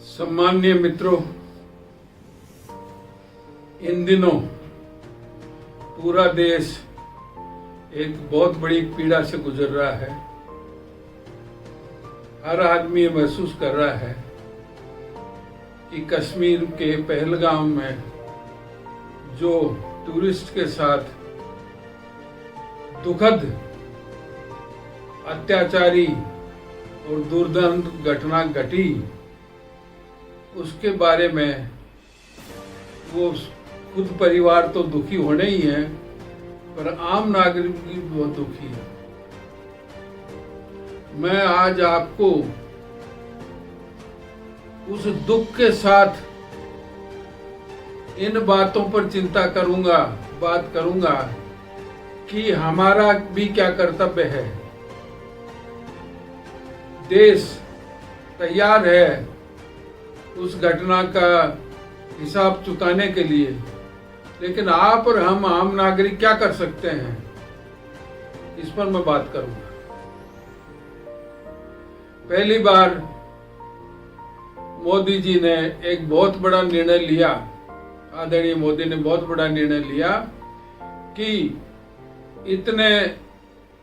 सम्माननीय मित्रों, इन दिनों पूरा देश एक बहुत बड़ी पीड़ा से गुजर रहा है। हर आदमी ये महसूस कर रहा है कि कश्मीर के पहलगाम में जो टूरिस्ट के साथ दुखद अत्याचारी और दुर्दांत घटना घटी, उसके बारे में वो खुद परिवार तो दुखी होने ही है, पर आम नागरिक भी बहुत दुखी है। मैं आज आपको उस दुख के साथ इन बातों पर बात करूंगा कि हमारा भी क्या कर्तव्य है। देश तैयार है उस घटना का हिसाब चुकाने के लिए, लेकिन आप और हम आम नागरिक क्या कर सकते हैं, इस पर मैं बात करूंगा। पहली बार मोदी जी ने एक बहुत बड़ा निर्णय लिया, आदरणीय मोदी ने बहुत बड़ा निर्णय लिया कि इतने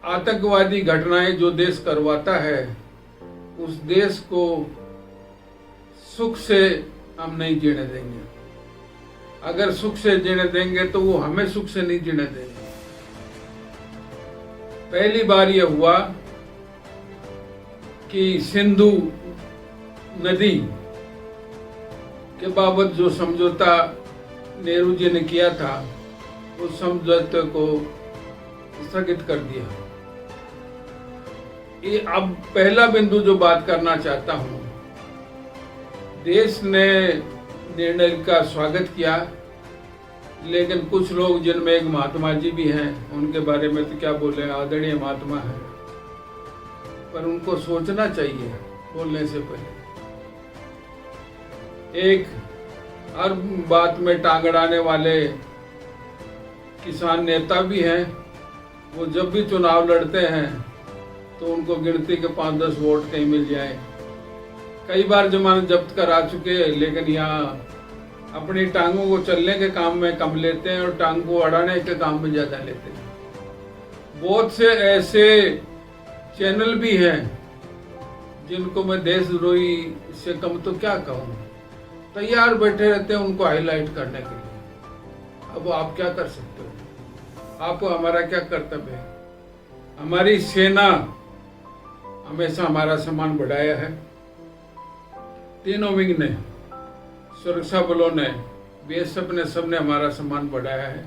आतंकवादी घटनाएं जो देश करवाता है, उस देश को सुख से हम नहीं जीने देंगे। अगर सुख से जीने देंगे तो वो हमें सुख से नहीं जीने देंगे। पहली बार यह हुआ कि सिंधु नदी के बाबत जो समझौता नेहरू जी ने किया था, उस समझौते को स्थगित कर दिया। ये अब पहला बिंदु जो बात करना चाहता हूं, देश ने निर्णय का स्वागत किया, लेकिन कुछ लोग जिनमें एक महात्मा जी भी हैं, उनके बारे में तो क्या बोले, आदरणीय महात्मा है, पर उनको सोचना चाहिए बोलने से पहले। एक हर बात में टांग अड़ाने वाले किसान नेता भी हैं। वो जब भी चुनाव लड़ते हैं तो उनको गिनती के 5-10 वोट कहीं मिल जाए। कई बार जमानत जब्त करा चुके हैं, लेकिन यहाँ अपनी टांगों को चलने के काम में कम लेते हैं और टांग को अड़ाने के काम में ज्यादा लेते हैं। बहुत से ऐसे चैनल भी हैं जिनको मैं देशद्रोही से कम तो क्या कहूँ, तैयार बैठे रहते हैं उनको हाईलाइट करने के लिए। अब आप क्या कर सकते हो? आप हमारा क्या कर्तव्य है? हमारी सेना हमेशा हमारा सम्मान बढ़ाया है। तीनों विंग ने, सुरक्षा बलों ने, बीएसएफ ने, सबने हमारा सम्मान बढ़ाया है।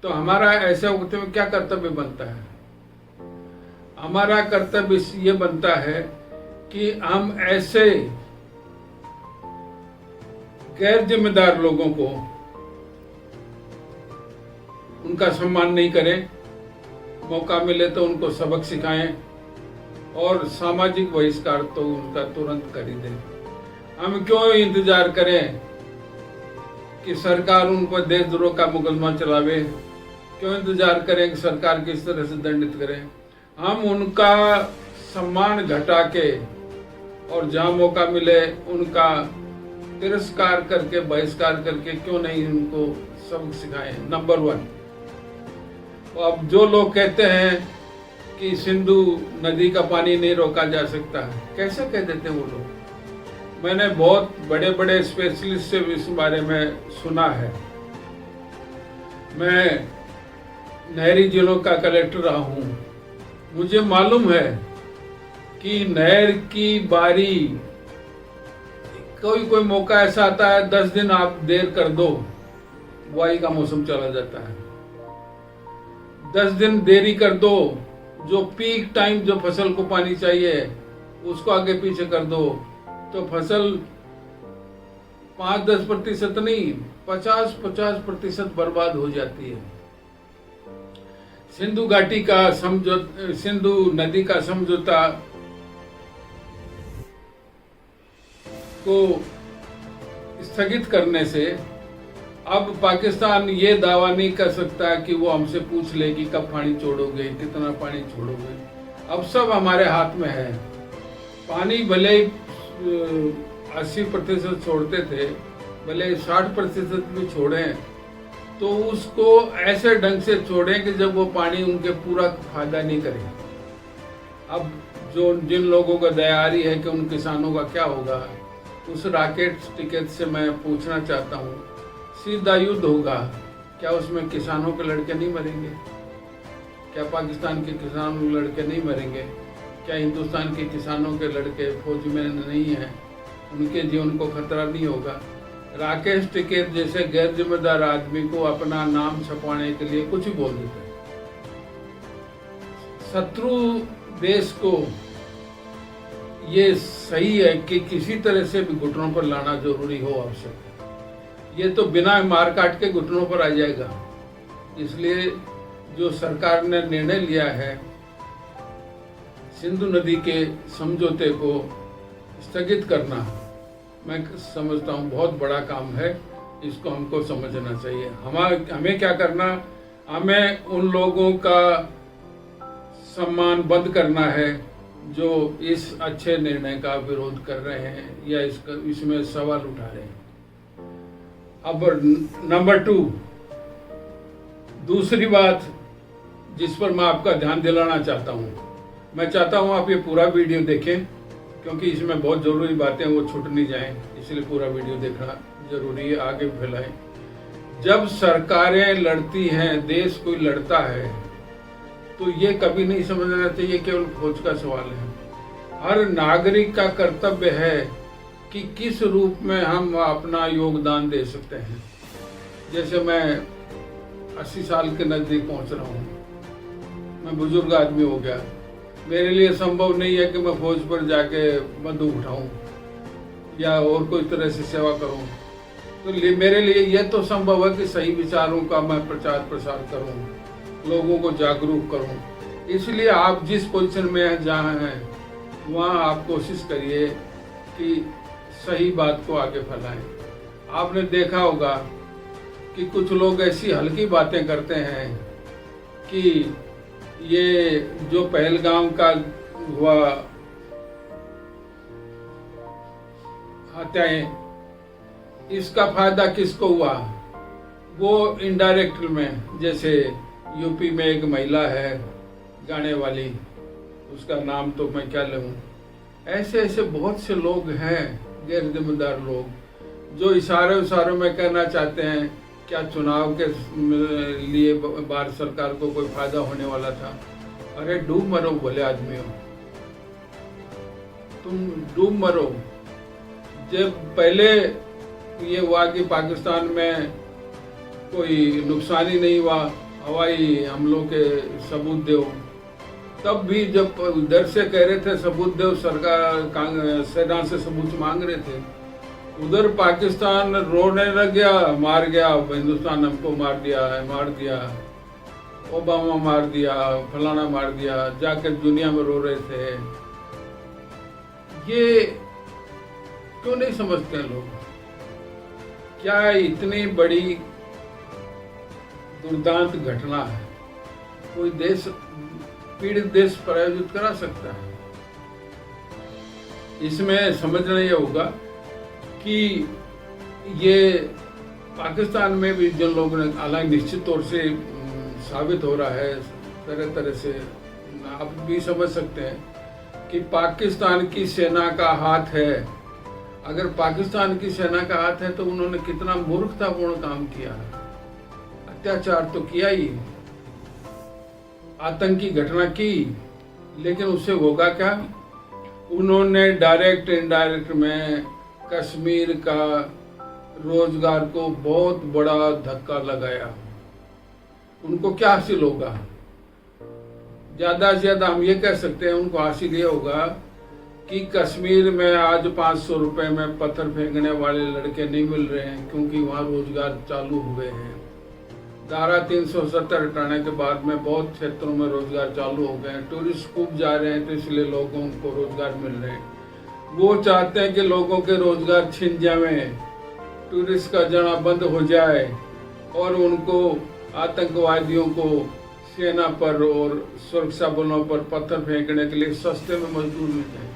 तो हमारा ऐसे वक्त में क्या कर्तव्य बनता है? हमारा कर्तव्य ये बनता है कि हम ऐसे गैर जिम्मेदार लोगों को उनका सम्मान नहीं करें, मौका मिले तो उनको सबक सिखाएं, और सामाजिक बहिष्कार तो उनका तुरंत कर ही दें। हम क्यों इंतजार करें कि सरकार उन पर देशद्रोह का मुकदमा चलावे? क्यों इंतजार करें कि सरकार किस तरह से दंडित करें? हम उनका सम्मान घटा के और जहां मौका मिले उनका तिरस्कार करके, बहिष्कार करके क्यों नहीं उनको सबक सिखाएं? नंबर 1। तो अब जो लोग कहते हैं कि सिंधु नदी का पानी नहीं रोका जा सकता है, कैसे कह देते हैं वो लोग? मैंने बहुत बड़े बड़े स्पेशलिस्ट से इस बारे में सुना है। मैं नहरी जिलों का कलेक्टर रहा हूँ, मुझे मालूम है कि नहर की बारी कोई मौका ऐसा आता है, 10 दिन आप देर कर दो, बुआई का मौसम चला जाता है। 10 दिन देरी कर दो, जो पीक टाइम जो फसल को पानी चाहिए उसको आगे पीछे कर दो, तो फसल 5-10% नहीं, 50% बर्बाद हो जाती है। सिंधु नदी का समझौता को स्थगित करने से अब पाकिस्तान ये दावा नहीं कर सकता कि वो हमसे पूछ ले कि कब पानी छोड़ोगे, कितना पानी छोड़ोगे। अब सब हमारे हाथ में है। पानी भले 80% छोड़ते थे, भले 60% भी छोड़ें, तो उसको ऐसे ढंग से छोड़ें कि जब वो पानी उनके पूरा फायदा नहीं करे। अब जिन लोगों का दयारी है कि उन किसानों का क्या होगा, उस राकेट टिकट से मैं पूछना चाहता हूँ, सीधा युद्ध होगा, क्या उसमें किसानों के लड़के नहीं मरेंगे? क्या पाकिस्तान के किसानों के लड़के नहीं मरेंगे? क्या हिंदुस्तान के किसानों के लड़के फौज में नहीं हैं, उनके जीवन को खतरा नहीं होगा? राकेश टिकैत जैसे गैर जिम्मेदार आदमी को अपना नाम छपाने के लिए कुछ ही बोल देते हैं। शत्रु देश को ये सही है कि किसी तरह से भी घुटनों पर लाना जरूरी हो, आवश्यक। ये तो बिना मार काट के घुटनों पर आ जाएगा। इसलिए जो सरकार ने निर्णय लिया है, सिंधु नदी के समझौते को स्थगित करना, मैं समझता हूँ बहुत बड़ा काम है। इसको हमको समझना चाहिए। हमें क्या करना, हमें उन लोगों का सम्मान बंद करना है जो इस अच्छे निर्णय का विरोध कर रहे हैं या इसमें सवाल उठा रहे हैं। अब नंबर 2, दूसरी बात जिस पर मैं आपका ध्यान दिलाना चाहता हूँ, मैं चाहता हूँ आप ये पूरा वीडियो देखें, क्योंकि इसमें बहुत ज़रूरी बातें वो छूट नहीं जाएं, इसलिए पूरा वीडियो देखना जरूरी है, आगे फैलाएं। जब सरकारें लड़ती हैं, देश कोई लड़ता है, तो ये कभी नहीं समझना चाहिए केवल फौज का सवाल है। हर नागरिक का कर्तव्य है कि किस रूप में हम अपना योगदान दे सकते हैं। जैसे मैं 80 साल के नज़दीक पहुंच रहा हूँ, मैं बुजुर्ग आदमी हो गया, मेरे लिए संभव नहीं है कि मैं फौज पर जाके बंदूक उठाऊं या और कोई तरह से सेवा करूं। तो मेरे लिए यह तो संभव है कि सही विचारों का मैं प्रचार प्रसार करूं, लोगों को जागरूक करूं। इसलिए आप जिस पोजीशन में जहाँ हैं वहाँ आप कोशिश करिए कि सही बात को आगे फैलाएं। आपने देखा होगा कि कुछ लोग ऐसी हल्की बातें करते हैं कि ये जो पहलगाम का हुआ हत्याएं, इसका फायदा किसको हुआ? वो इनडायरेक्ट में, जैसे यूपी में एक महिला है गाने वाली, उसका नाम तो मैं क्या लूं, ऐसे ऐसे बहुत से लोग हैं गैर जिम्मेदार लोग जो इशारों में कहना चाहते हैं क्या चुनाव के लिए भारत सरकार को कोई फायदा होने वाला था। अरे डूब मरो भले आदमियों, तुम डूब मरो। जब पहले ये हुआ कि पाकिस्तान में कोई नुकसान ही नहीं हुआ, हवाई हमलों के सबूत दो, तब भी जब इधर से कह रहे थे सबूत दो, सरकार सेना से सबूत मांग रहे थे, उधर पाकिस्तान रोने लग गया, मार गया, हिंदुस्तान हमको मार दिया, ओबामा मार दिया, फलाना मार दिया, जाकर दुनिया में रो रहे थे। ये क्यों नहीं समझते लोग? क्या इतनी बड़ी दुर्दांत घटना है कोई देश, पीड़ित देश प्रायोजित करा सकता है? इसमें समझना ये होगा कि ये पाकिस्तान में भी जिन लोगों ने, हालांकि निश्चित तौर से साबित हो रहा है तरह तरह से, आप भी समझ सकते हैं कि पाकिस्तान की सेना का हाथ है। अगर पाकिस्तान की सेना का हाथ है तो उन्होंने कितना मूर्खतापूर्ण काम किया, अत्याचार तो किया ही, आतंकी घटना की, लेकिन उससे होगा क्या? उन्होंने डायरेक्ट इनडायरेक्ट में कश्मीर का रोजगार को बहुत बड़ा धक्का लगाया। उनको क्या हासिल होगा? ज्यादा से ज्यादा हम ये कह सकते हैं उनको हासिल ये होगा कि कश्मीर में आज 500 रुपए में पत्थर फेंकने वाले लड़के नहीं मिल रहे हैं, क्योंकि वहाँ रोजगार चालू हुए हैं। धारा 370 हटाने के बाद में बहुत क्षेत्रों में रोजगार चालू हो गए हैं। टूरिस्ट खूब जा रहे हैं, तो इसलिए लोगों को रोजगार मिल रहे हैं। वो चाहते हैं कि लोगों के रोजगार छिन जाए, टूरिस्ट का जाना बंद हो जाए और उनको, आतंकवादियों को सेना पर और सुरक्षा बलों पर पत्थर फेंकने के लिए सस्ते में मजदूर मिल जाए।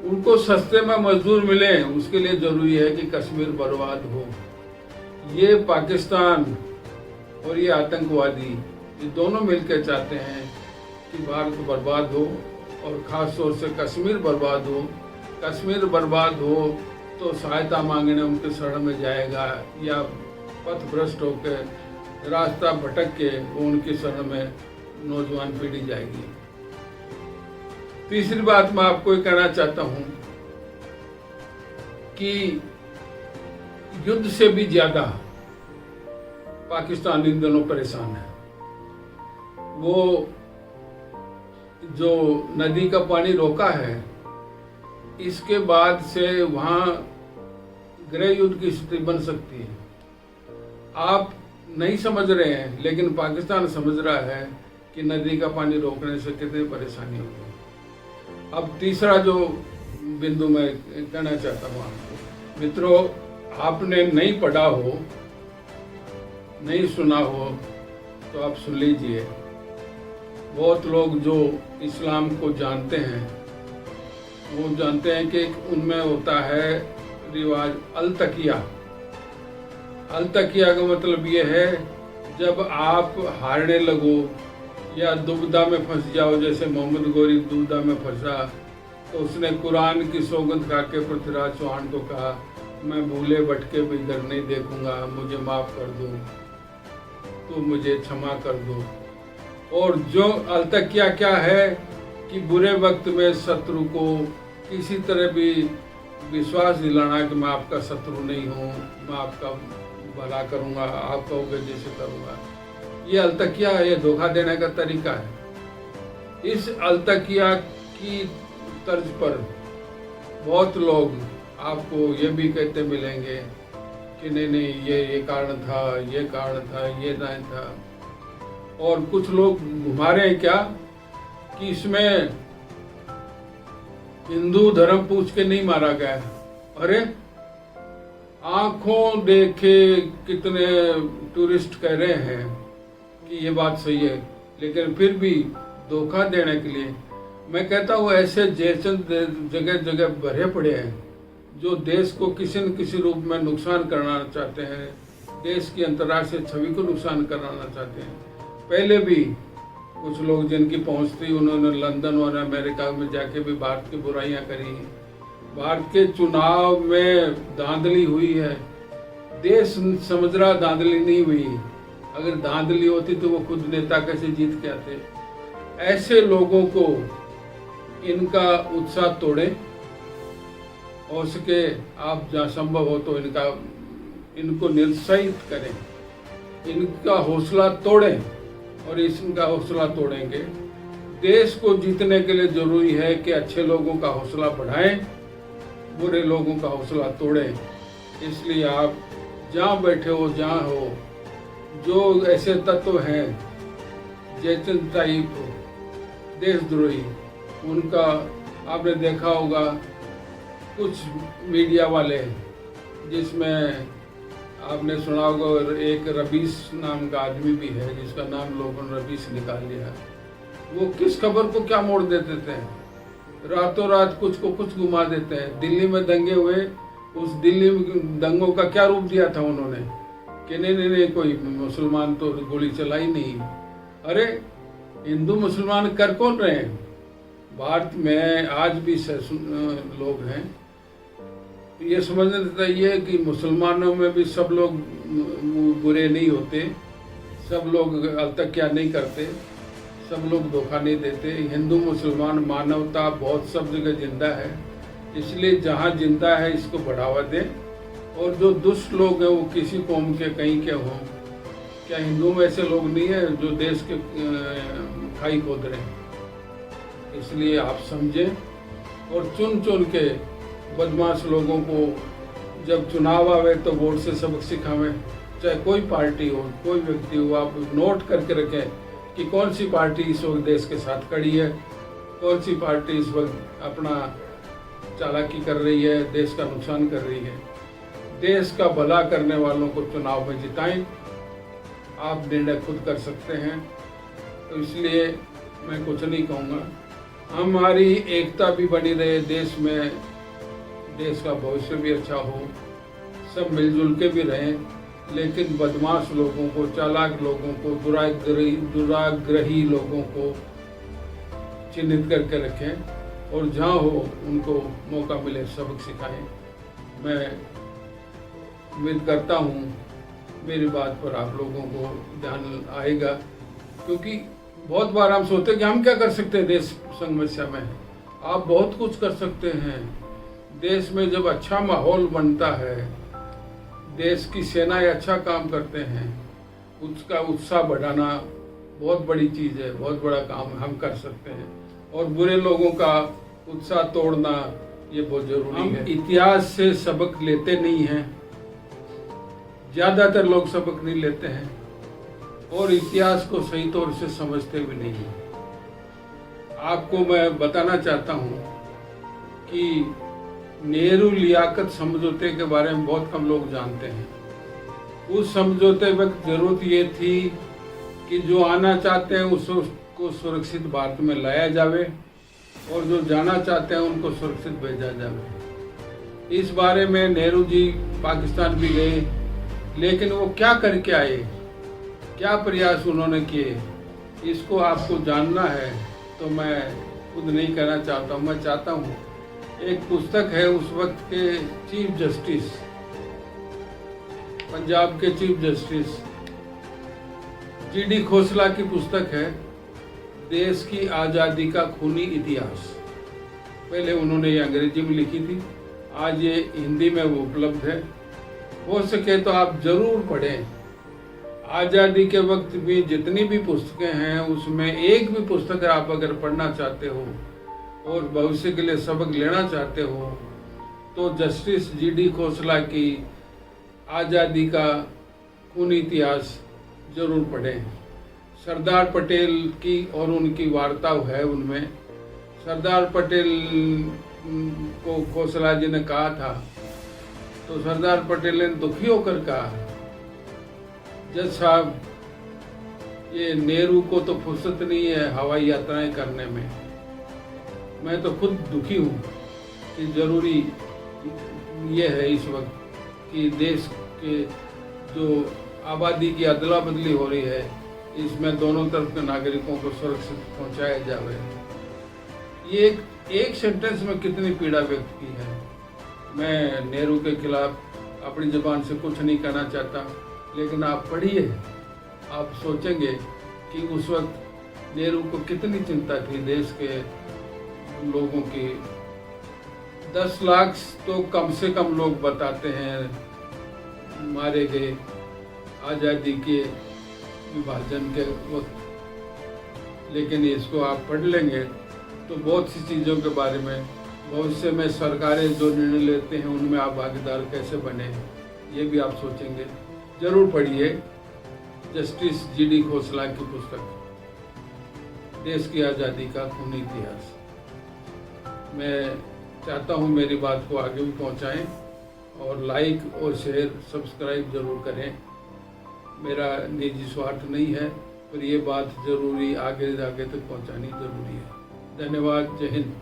उनको सस्ते में मजदूर मिले, उसके लिए जरूरी है कि कश्मीर बर्बाद हो। ये पाकिस्तान और ये आतंकवादी, ये दोनों मिलकर चाहते हैं कि भारत बर्बाद हो और ख़ास तौर से कश्मीर बर्बाद हो। कश्मीर बर्बाद हो तो सहायता मांगने उनके शरण में जाएगा या पथभ्रष्ट होकर रास्ता भटक के वो उनकी शरण में नौजवान पीढ़ी जाएगी। तीसरी बात मैं आपको ये कहना चाहता हूं कि युद्ध से भी ज्यादा पाकिस्तान इन दिनों परेशान है। वो जो नदी का पानी रोका है, इसके बाद से वहां गृह युद्ध की स्थिति बन सकती है। आप नहीं समझ रहे हैं, लेकिन पाकिस्तान समझ रहा है कि नदी का पानी रोकने से कितनी परेशानी होगी। अब तीसरा जो बिंदु मैं कहना चाहता हूँ आपको, मित्रों, आपने नहीं पढ़ा हो, नहीं सुना हो तो आप सुन लीजिए। बहुत लोग जो इस्लाम को जानते हैं वो जानते हैं कि उनमें होता है रिवाज अल-तकिया। अल-तकिया का मतलब ये है, जब आप हारने लगो या दुविधा में फंस जाओ, जैसे मोहम्मद गौरी दुविधा में फंसा तो उसने कुरान की सौगंध खा के पृथ्वीराज चौहान को कहा, मैं भूले भटके भी इधर नहीं देखूंगा, मुझे माफ कर दो, तो मुझे क्षमा कर दो। और जो अल-तकिया क्या है कि बुरे वक्त में शत्रु को किसी तरह भी विश्वास दिलाना कि मैं आपका शत्रु नहीं हूँ, मैं आपका भला करूँगा, आप कहोगे जैसे करूँगा। ये अल-तकिया है, ये धोखा देने का तरीका है। इस अल-तकिया की तर्ज पर बहुत लोग आपको ये भी कहते मिलेंगे कि नहीं नहीं ये कारण था, ये कारण था, ये नहीं था। और कुछ लोग घुमा रहे हैं क्या कि इसमें हिंदू धर्म पूछ के नहीं मारा गया। अरे आंखों देखे कितने टूरिस्ट कह रहे हैं कि ये बात सही है, लेकिन फिर भी धोखा देने के लिए मैं कहता हूँ ऐसे जैसे जगह जगह भरे पड़े हैं जो देश को किसी न किसी रूप में नुकसान करना चाहते हैं, देश की अंतर्राष्ट्रीय छवि को नुकसान कराना चाहते हैं। पहले भी कुछ लोग जिनकी पहुंच थी, उन्होंने लंदन और अमेरिका में जाके भी भारत की बुराइयां करी। भारत के चुनाव में धांधली हुई है, देश समझ रहा धांधली नहीं हुई। अगर धांधली होती तो वो खुद नेता कैसे जीत के आते। ऐसे लोगों को इनका उत्साह तोड़े, हो सके आप जहाँ संभव हो तो इनको निरुत्साहित करें, इनका हौसला तोड़ें। और इनका हौसला तोड़ेंगे, देश को जीतने के लिए जरूरी है कि अच्छे लोगों का हौसला बढ़ाएं, बुरे लोगों का हौसला तोड़ें। इसलिए आप जहाँ बैठे हो, जहाँ हो, जो ऐसे तत्व हैं जैचन टाइप देशद्रोही, उनका आपने देखा होगा कुछ मीडिया वाले, जिसमें आपने सुना होगा एक रबीस नाम का आदमी भी है जिसका नाम लोगों ने रबीस निकाल लिया। वो किस खबर को क्या मोड़ देते थे, रातों रात कुछ को कुछ घुमा देते हैं। दिल्ली में दंगे हुए, उस दिल्ली में दंगों का क्या रूप दिया था उन्होंने कि नहीं कोई मुसलमान तो गोली चलाई नहीं। अरे हिंदू मुसलमान कर कौन रहे हैं? भारत में आज भी लोग हैं ये समझना चाहिए कि मुसलमानों में भी सब लोग बुरे नहीं होते, सब लोग अल-तकिया नहीं करते, सब लोग धोखा नहीं देते। हिंदू मुसलमान मानवता बहुत सब जगह जिंदा है, इसलिए जहाँ जिंदा है इसको बढ़ावा दें। और जो दुष्ट लोग हैं वो किसी कौम के कहीं के हों, क्या हिंदू में ऐसे लोग नहीं है जो देश के खाई खोद रहे हैं? इसलिए आप समझें और चुन चुन के बदमाश लोगों को जब चुनाव आवे तो वोट से सबक सिखावें। चाहे कोई पार्टी हो, कोई व्यक्ति हो, आप नोट करके रखें कि कौन सी पार्टी इस वक्त देश के साथ खड़ी है, कौन सी पार्टी इस वक्त अपना चालाकी कर रही है, देश का नुकसान कर रही है। देश का भला करने वालों को चुनाव में जिताएं। आप निर्णय खुद कर सकते हैं। तो इसलिए मैं कुछ नहीं कहूँगा, हमारी एकता भी बनी रहे देश में, देश का भविष्य भी अच्छा हो, सब मिलजुल के भी रहें, लेकिन बदमाश लोगों को, चालाक लोगों को, दुराग्रही लोगों को चिन्हित करके रखें और जहाँ हो उनको मौका मिले सबक सिखाएं। मैं उम्मीद करता हूँ मेरी बात पर आप लोगों को ध्यान आएगा, क्योंकि बहुत बार हम सोचते हैं कि हम क्या कर सकते हैं देश समस्या में। आप बहुत कुछ कर सकते हैं। देश में जब अच्छा माहौल बनता है, देश की सेनाएं अच्छा काम करते हैं, उसका उत्साह बढ़ाना बहुत बड़ी चीज़ है, बहुत बड़ा काम हम कर सकते हैं। और बुरे लोगों का उत्साह तोड़ना ये बहुत जरूरी है। इतिहास से सबक लेते नहीं हैं, ज़्यादातर लोग सबक नहीं लेते हैं और इतिहास को सही तौर से समझते भी नहीं हैं। आपको मैं बताना चाहता हूँ कि नेहरू लियाकत समझौते के बारे में बहुत कम लोग जानते हैं। उस समझौते वक्त जरूरत ये थी कि जो आना चाहते हैं उसको सुरक्षित भारत में लाया जावे और जो जाना चाहते हैं उनको सुरक्षित भेजा जावे। इस बारे में नेहरू जी पाकिस्तान भी गए, लेकिन वो क्या करके आए, क्या प्रयास उन्होंने किए, इसको आपको जानना है तो मैं खुद नहीं कहना चाहता हूँ। मैं चाहता हूँ, एक पुस्तक है उस वक्त के चीफ जस्टिस, पंजाब के चीफ जस्टिस जीडी खोसला की पुस्तक है, देश की आज़ादी का खूनी इतिहास। पहले उन्होंने ये अंग्रेजी में लिखी थी, आज ये हिंदी में वो उपलब्ध है। हो सके तो आप जरूर पढ़ें। आज़ादी के वक्त भी जितनी भी पुस्तकें हैं उसमें एक भी पुस्तक आप अगर पढ़ना चाहते हो और भविष्य के लिए सबक लेना चाहते हो तो जस्टिस जीडी खोसला की आज़ादी का खूनी इतिहास जरूर पढ़ें। सरदार पटेल की और उनकी वार्ता है उनमें। सरदार पटेल को खोसला जी ने कहा था तो सरदार पटेल ने दुखी होकर कहा, जज साहब ये नेहरू को तो फुर्सत नहीं है हवाई यात्राएं करने में, मैं तो खुद दुखी हूँ कि जरूरी ये है इस वक्त कि देश के जो आबादी की अदला बदली हो रही है इसमें दोनों तरफ के नागरिकों को सुरक्षित पहुंचाया जाए। ये एक सेंटेंस में कितनी पीड़ा व्यक्त की है। मैं नेहरू के खिलाफ अपनी जुबान से कुछ नहीं कहना चाहता, लेकिन आप पढ़िए, आप सोचेंगे कि उस वक्त नेहरू को कितनी चिंता थी देश के लोगों की। 10 लाख तो कम से कम लोग बताते हैं मारे गए आज़ादी के विभाजन के वक्त, लेकिन इसको आप पढ़ लेंगे तो बहुत सी चीज़ों के बारे में, भविष्य में सरकारें जो निर्णय लेते हैं उनमें आप भागीदार कैसे बने, ये भी आप सोचेंगे। जरूर पढ़िए जस्टिस जीडी खोसला की पुस्तक देश की आज़ादी का खूनी इतिहास। मैं चाहता हूँ मेरी बात को आगे भी पहुँचाएं और लाइक और शेयर सब्सक्राइब जरूर करें। मेरा निजी स्वार्थ नहीं है, पर ये बात जरूरी आगे तक पहुँचानी जरूरी है। धन्यवाद। जय हिंद।